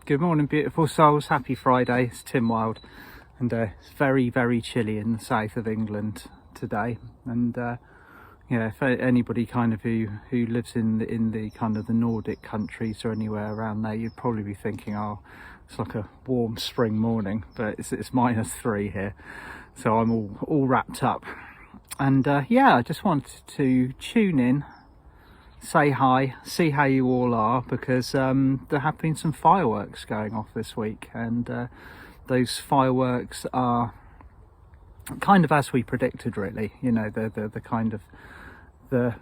Good morning, beautiful souls. Happy Friday. It's Tim Wild, and it's very, very chilly in the south of England today. And yeah, if anybody kind of who lives in the kind of the Nordic countries or anywhere around there, you'd probably be thinking, oh, it's like a warm spring morning, but it's -3 here, so I'm all wrapped up. And yeah, I just wanted to tune in, say hi, see how you all are, because there have been some fireworks going off this week, and those fireworks are kind of as we predicted, really. You know, the kind of the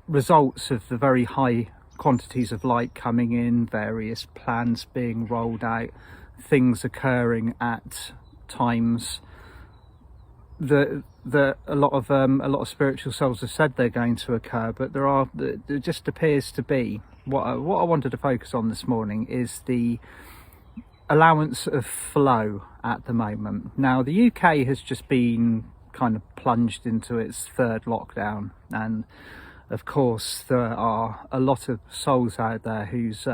results of the very high quantities of light coming in, various plans being rolled out, things occurring at times that a lot of spiritual souls have said they're going to occur, but there just appears to be what I wanted to focus on this morning is the allowance of flow at the moment. Now, the UK has just been kind of plunged into its third lockdown, and of course there are a lot of souls out there whose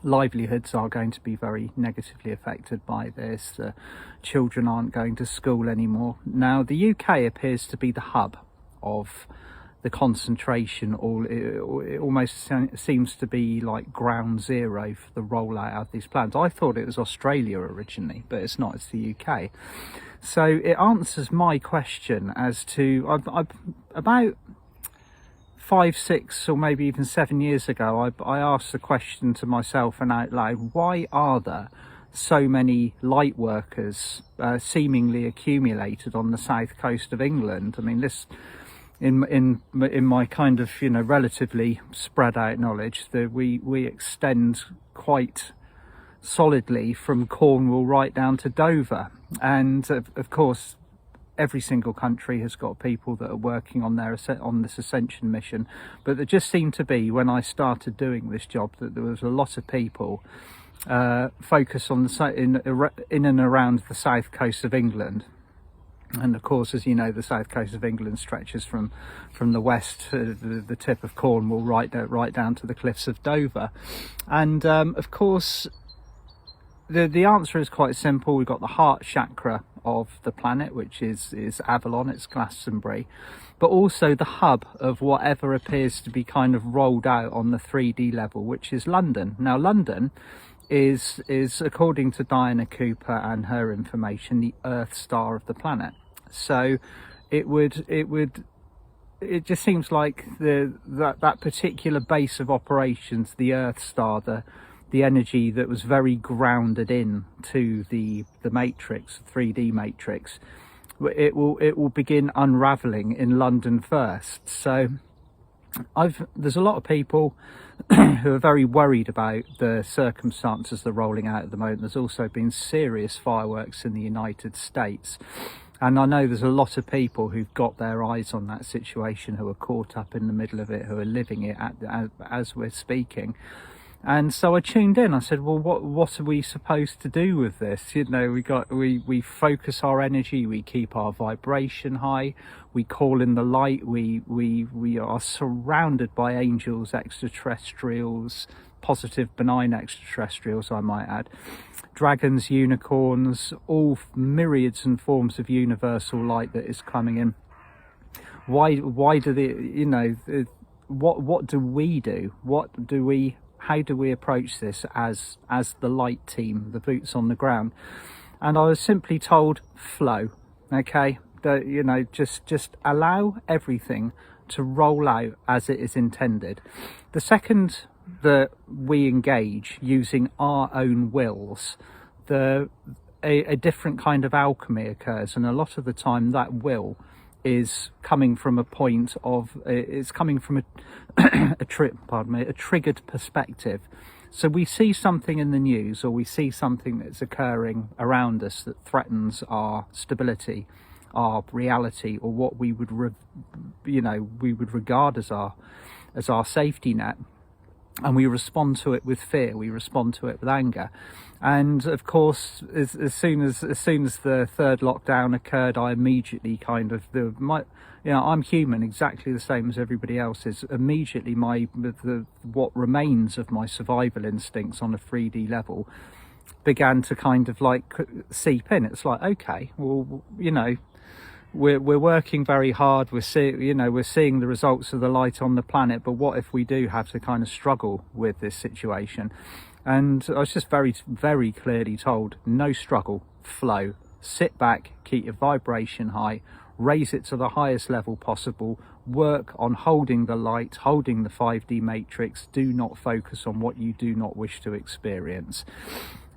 livelihoods are going to be very negatively affected by this. The children aren't going to school anymore. Now, the UK appears to be the hub of the concentration, or it almost seems to be like ground zero for the rollout of these plans. I thought it was Australia originally, but it's not, it's the UK. So it answers my question as to, about 5, 6 or maybe even 7 years ago, I asked the question to myself and out loud, why are there so many light workers seemingly accumulated on the south coast of England? I mean, this, in my kind of, you know, relatively spread out knowledge, that we extend quite solidly from Cornwall right down to Dover, and of course every single country has got people that are working on this ascension mission. But there just seemed to be, when I started doing this job, that there was a lot of people focused on in and around the south coast of England. And of course, as you know, the south coast of England stretches from the west to the tip of Cornwall right down to the cliffs of Dover. And of course, the answer is quite simple. We've got the heart chakra of the planet, which is Avalon, it's Glastonbury, but also the hub of whatever appears to be kind of rolled out on the 3D level, which is London. Now, London is according to Diana Cooper and her information, the Earth star of the planet. So it just seems like that particular base of operations, the Earth star, the energy that was very grounded in to the matrix, 3D matrix, it will begin unraveling in London first. So there's a lot of people who are very worried about the circumstances they're rolling out at the moment. There's also been serious fireworks in the United States, and I know there's a lot of people who've got their eyes on that situation, who are caught up in the middle of it, who are living it as we're speaking. And so I tuned in. I said, well, what are we supposed to do with this? You know, we focus our energy, we keep our vibration high, we call in the light, we are surrounded by angels, extraterrestrials, positive, benign extraterrestrials, I might add, dragons, unicorns, all myriads and forms of universal light that is coming in. Why do you know, what do we do? How do we approach this as the light team, the boots on the ground? And I was simply told, flow. Okay, you know, just allow everything to roll out as it is intended. The second that we engage using our own wills, a different kind of alchemy occurs, and a lot of the time that will is coming from a point of, it's coming from a triggered perspective. So we see something in the news, or we see something that's occurring around us that threatens our stability, our reality, or what we would regard as our safety net. and we respond to it with fear, we respond to it with anger. And of course, as soon as the third lockdown occurred, I immediately kind of I'm human, exactly the same as everybody else is. Immediately, what remains of my survival instincts on a 3D level began to kind of like seep in. It's like, okay, well, we're working very hard. We're seeing the results of the light on the planet. But what if we do have to kind of struggle with this situation? And I was just very, very clearly told, no struggle, flow, sit back, keep your vibration high, raise it to the highest level possible, work on holding the light, holding the 5D matrix, do not focus on what you do not wish to experience.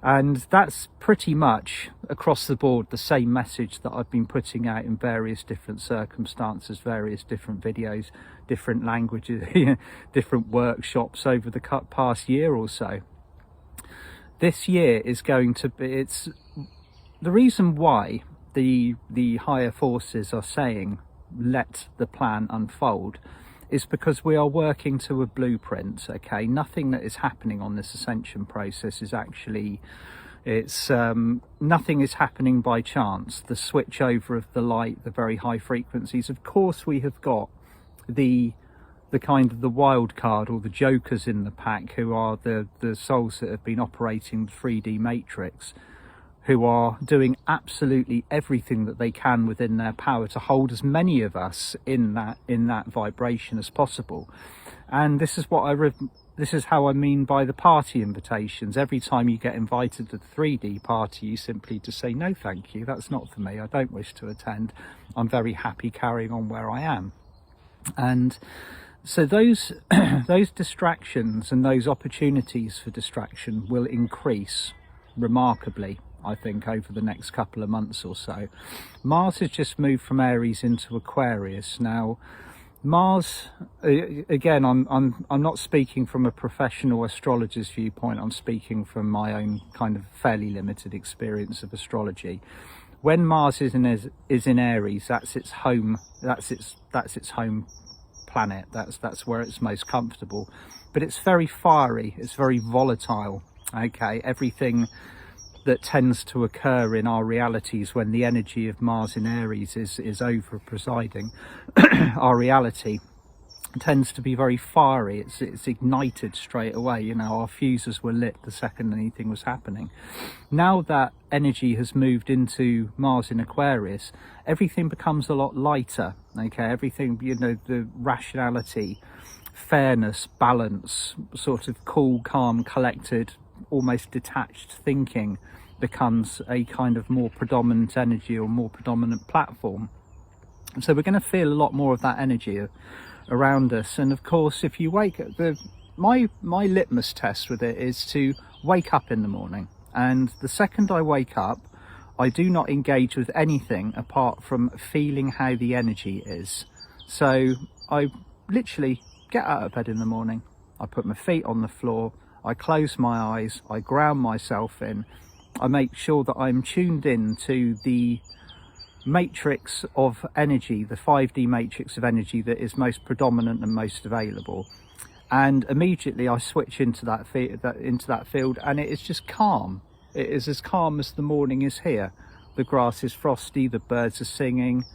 And that's pretty much across the board the same message that I've been putting out in various different circumstances, various different videos, different languages, different workshops over the past year or so. This year is going to be, it's the reason why the higher forces are saying let the plan unfold is because we are working to a blueprint. Okay, nothing that is happening on this ascension process is actually, nothing is happening by chance. The switch over of the light, the very high frequencies, of course we have got the kind of the wild card, or the jokers in the pack, who are the souls that have been operating the 3D matrix, who are doing absolutely everything that they can within their power to hold as many of us in that vibration as possible. And this is this is how I mean by the party invitations. Every time you get invited to the 3D party, you simply just say, no thank you, that's not for me, I don't wish to attend, I'm very happy carrying on where I am. And so those distractions and those opportunities for distraction will increase remarkably, I think, over the next couple of months or so. Mars has just moved from Aries into Aquarius. Now, Mars, again, I'm not speaking from a professional astrologer's viewpoint. I'm speaking from my own kind of fairly limited experience of astrology. When Mars is in Aries, that's its home. That's its home planet. That's where it's most comfortable. But it's very fiery. It's very volatile. Okay, everything that tends to occur in our realities when the energy of Mars in Aries is over presiding our reality tends to be very fiery. It's ignited straight away. Our fuses were lit the second anything was happening. Now that energy has moved into Mars in Aquarius, everything becomes a lot lighter. Okay, everything, the rationality, fairness, balance, sort of cool, calm, collected, almost detached thinking becomes a kind of more predominant energy or more predominant platform. And so we're going to feel a lot more of that energy around us. And of course, if you wake up, my litmus test with it is to wake up in the morning, and the second I wake up, I do not engage with anything apart from feeling how the energy is. So I literally get out of bed in the morning, I put my feet on the floor, I close my eyes, I ground myself in, I make sure that I'm tuned in to the matrix of energy, the 5D matrix of energy that is most predominant and most available. And immediately I switch into that field, and it is just calm. It is as calm as the morning is here. The grass is frosty, the birds are singing,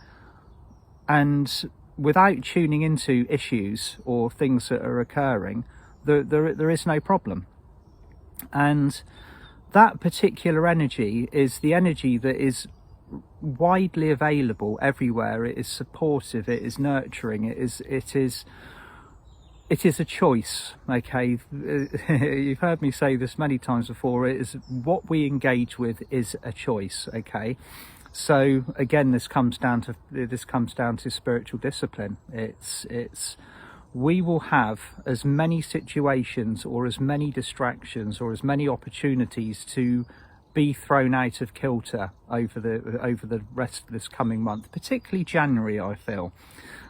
and without tuning into issues or things that are occurring, there is no problem. And that particular energy is the energy that is widely available everywhere. It is supportive, it is nurturing, it is a choice. Okay, you've heard me say this many times before. It is what we engage with is a choice. Okay, so again, this comes down to spiritual discipline. It's we will have as many situations or as many distractions or as many opportunities to be thrown out of kilter over the rest of this coming month, particularly January. I feel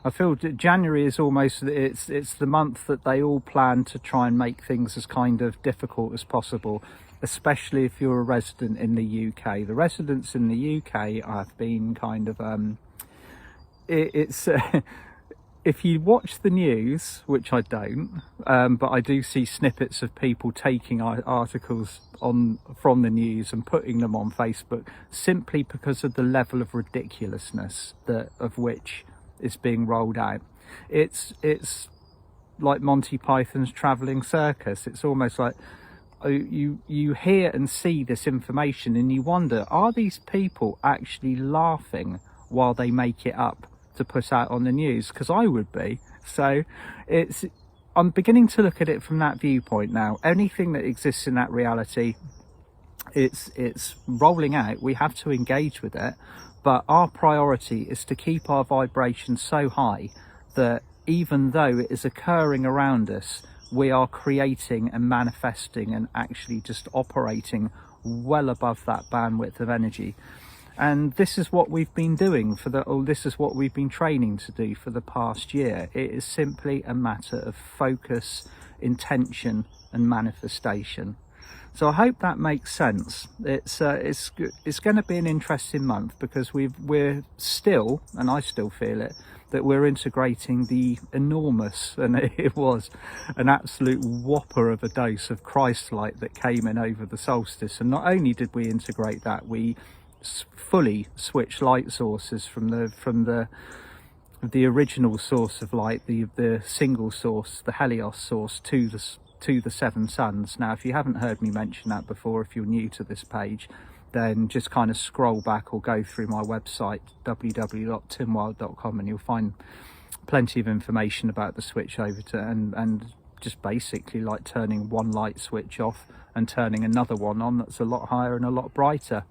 that January is almost, it's the month that they all plan to try and make things as kind of difficult as possible, especially if you're a resident in the UK. The residents in the UK have been kind of if you watch the news, which I don't, but I do see snippets of people taking articles from the news and putting them on Facebook simply because of the level of ridiculousness of which is being rolled out. It's like Monty Python's travelling circus. It's almost like you hear and see this information and you wonder, are these people actually laughing while they make it up to put out on the news? Because I would be. So I'm beginning to look at it from that viewpoint now. Anything that exists in that reality, it's rolling out. We have to engage with it, but our priority is to keep our vibration so high that even though it is occurring around us, we are creating and manifesting and actually just operating well above that bandwidth of energy. And this is what we've been doing this is what we've been training to do for the past year. It is simply a matter of focus, intention and manifestation. So I hope that makes sense. It's going to be an interesting month because we're still, and I still feel it, that we're integrating the enormous, and it was an absolute whopper of a dose of Christ light that came in over the solstice. And not only did we integrate that, we fully switched light sources from the original source of light, the single source, the Helios source, to the seven suns. Now, if you haven't heard me mention that before, if you're new to this page, then just kind of scroll back or go through my website www.timwild.com and you'll find plenty of information about the switch over to and just basically like turning one light switch off and turning another one on that's a lot higher and a lot brighter.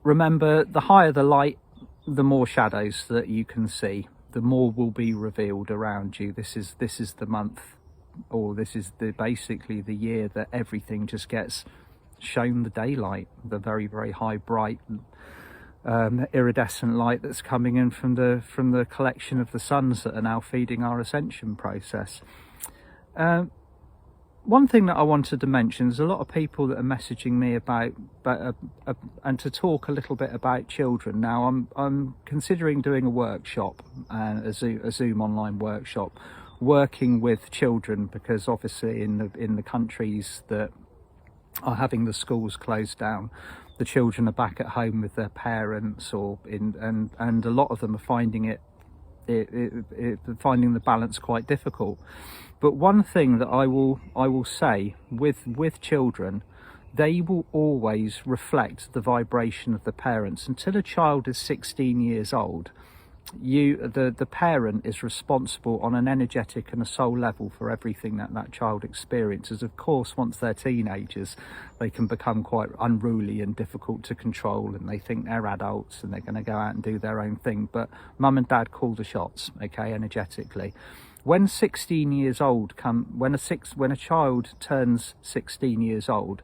Remember, the higher the light, the more shadows that you can see, the more will be revealed around you. This is the month, or this is basically the year that everything just gets shown the daylight, the very, very high, bright, iridescent light that's coming in from the collection of the suns that are now feeding our ascension process. One thing that I wanted to mention is a lot of people that are messaging me about and to talk a little bit about children. Now, I'm considering doing a workshop, a Zoom online workshop, working with children, because obviously in the countries that are having the schools closed down, the children are back at home with their parents, and a lot of them are finding finding the balance quite difficult. But one thing that I will say with children, they will always reflect the vibration of the parents. Until a child is 16 years old, the parent is responsible on an energetic and a soul level for everything that child experiences. Of course, once they're teenagers, they can become quite unruly and difficult to control, and they think they're adults and they're going to go out and do their own thing. But mum and dad call the shots, okay, energetically. When 16 years old when a child turns 16 years old,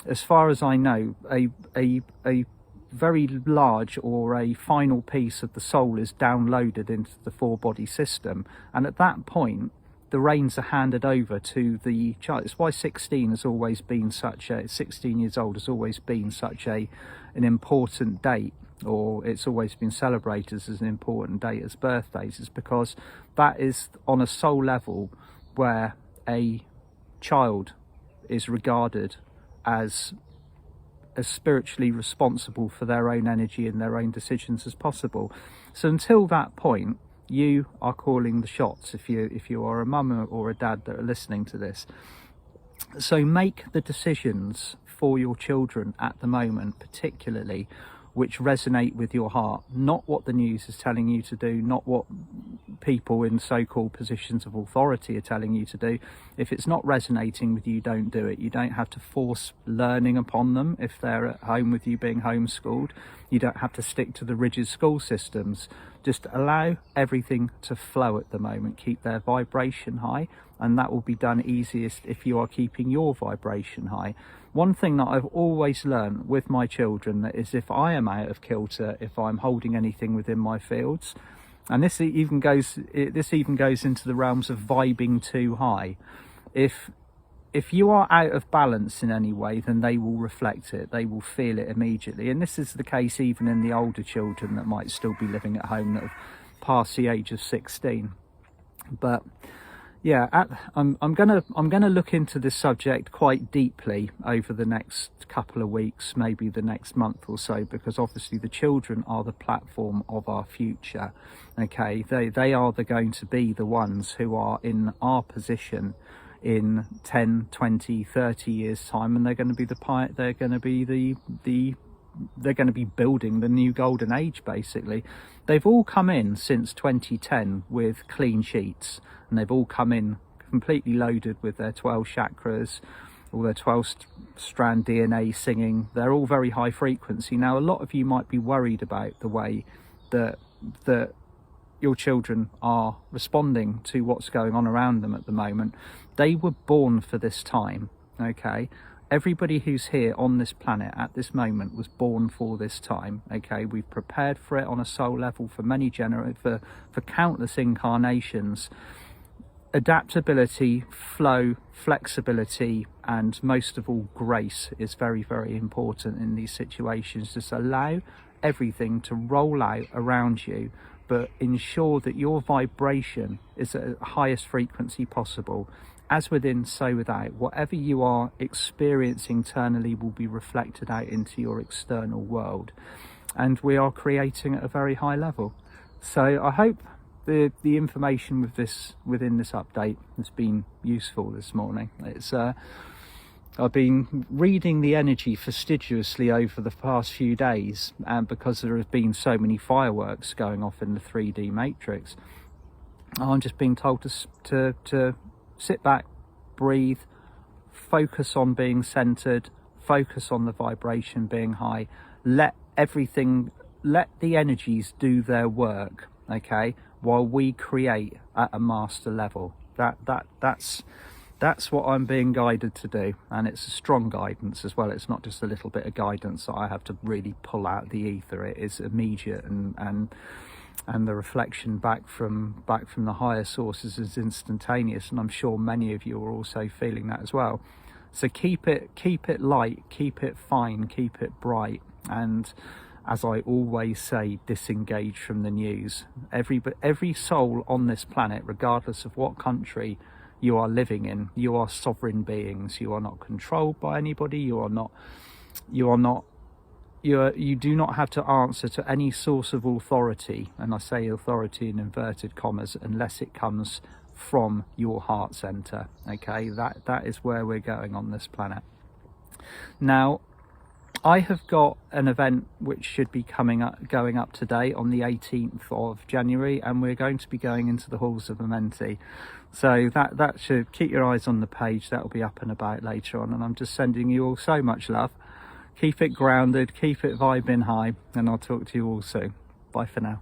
as far as I know, a very large or a final piece of the soul is downloaded into the four-body system, and at that point the reins are handed over to the child. It's why 16 years old has always been such an important date, or it's always been celebrated as an important date as birthdays. Is because that is on a soul level where a child is regarded as spiritually responsible for their own energy and their own decisions as possible. So until that point, you are calling the shots if you are a mum or a dad that are listening to this. So make the decisions for your children at the moment, particularly, which resonate with your heart, not what the news is telling you to do, not what people in so-called positions of authority are telling you to do. If it's not resonating with you, don't do it. You don't have to force learning upon them if they're at home with you being homeschooled. You don't have to stick to the rigid school systems. Just allow everything to flow at the moment. Keep their vibration high, and that will be done easiest if you are keeping your vibration high. One thing that I've always learned with my children is if I am out of kilter, if I'm holding anything within my fields, and this even goes into the realms of vibing too high. If you are out of balance in any way, then they will reflect it. They will feel it immediately. And this is the case even in the older children that might still be living at home, that have past the age of 16. But yeah, I'm gonna look into this subject quite deeply over the next couple of weeks, maybe the next month or so, because obviously the children are the platform of our future. Okay, they are going to be the ones who are in our position in 10, 20, 30 years time, and they're going to be they're going to be building the new golden age. Basically, they've all come in since 2010 with clean sheets, and they've all come in completely loaded with their 12 chakras, all their 12 strand DNA singing. They're all very high frequency. Now, a lot of you might be worried about the way that your children are responding to what's going on around them at the moment. They were born for this time. Okay, everybody who's here on this planet at this moment was born for this time. Okay, we've prepared for it on a soul level for many for countless incarnations. Adaptability, flow, flexibility, and most of all grace is very, very important in these situations. Just allow everything to roll out around you, but ensure that your vibration is at the highest frequency possible. As within, so without. Whatever you are experiencing internally will be reflected out into your external world, and we are creating at a very high level. So I hope the information within this update has been useful this morning. I've been reading the energy fastidiously over the past few days, and because there have been so many fireworks going off in the 3D matrix, I'm just being told to sit back, breathe, focus on being centered, focus on the vibration being high, let the energies do their work, okay, while we create at a master level. That's what I'm being guided to do, and it's a strong guidance as well. It's not just a little bit of guidance that I have to really pull out the ether. It is immediate, and the reflection back from the higher sources is instantaneous, and I'm sure many of you are also feeling that as well. So keep it light, keep it fine, keep it bright, and as I always say, disengage from the news. Every soul on this planet, regardless of what country you are living in, you are sovereign beings. You are not controlled by anybody. You do not have to answer to any source of authority, and I say authority in inverted commas, unless it comes from your heart center. Okay, that is where we're going on this planet. Now, I have got an event which should be going up today on the 18th of January, and we're going to be going into the halls of Amenti. So that should keep your eyes on the page. That will be up and about later on, and I'm just sending you all so much love. Keep it grounded, keep it vibing high, and I'll talk to you all soon. Bye for now.